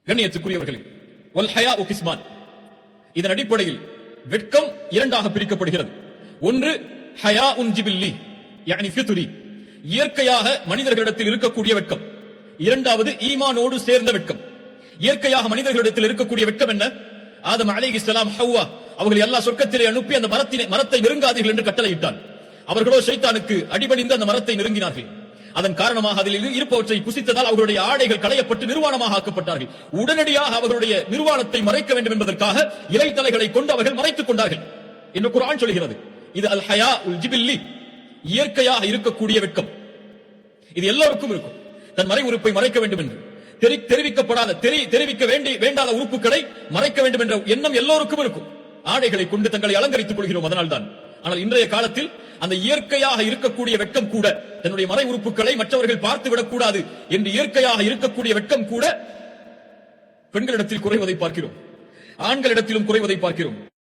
கண்ணியத்துக்குரியவர்களே, வல் ஹயாஉ கிஸ்மான், இதன் அடிப்படையில் வெட்கம் இரண்டாக பிரிக்கப்படுகிறது. ஒன்று ஹயாஉன் ஜிபில்லி யானி ஃபித்ரி, இயற்கையாக மனிதர்களிடத்தில் இருக்கக்கூடிய வெட்கம். இரண்டாவது ஈமானோடு சேர்ந்த வெட்கம். இயற்கையாக மனிதர்களிடத்தில் இருக்கக்கூடிய வெட்கம் என்ன? ஆதம் அலைஹிஸ்ஸலாம், ஹவ்வா அவர்களை அல்லாஹ் சொர்க்கத்திலே அனுப்பி அந்த மரத்தை நெருங்காதீர்கள் என்று கட்டளையிட்டான். அவர்களோ ஷைத்தானுக்கு அடிபணிந்து அந்த மரத்தை நெருங்கினார்கள். அதன் காரணமாக அதில் இருப்பவற்றை புசித்ததால் அவர்களுடைய ஆடைகள் களையப்பட்டு நிர்வாணமாக ஆக்கப்பட்டார்கள். உடனடியாக அவர்களுடைய நிர்வாணத்தை மறைக்க வேண்டும் என்பதற்காக இலை தலைகளை கொண்டு அவர்கள் மறைத்துக் கொண்டார்கள் என்று குர்ஆன் சொல்கிறது. இது அல் ஹயா உல் ஜிபில்லி, இயற்கையாக இருக்கக்கூடிய வெட்கம். இது எல்லோருக்கும் இருக்கும். தன் மறை உறுப்பை மறைக்க வேண்டும் என்று தெரிவிக்க வேண்டாத உறுப்புகளை மறைக்க வேண்டும் என்ற எண்ணம் எல்லோருக்கும் இருக்கும். ஆடைகளை கொண்டு தங்களை அலங்கரித்துக் கொள்கிறோம், அதனால்தான். ஆனால் இன்றைய காலத்தில் அந்த இயற்கையாக இருக்கக்கூடிய வெட்கம் கூட, தன்னுடைய மறை உறுப்புகளை மற்றவர்கள் பார்த்து விடக்கூடாது என்று இயற்கையாக இருக்கக்கூடிய வெட்கம் கூட பெண்களிடத்தில் குறைவதை பார்க்கிறோம், ஆண்களிடத்திலும் குறைவதை பார்க்கிறோம்.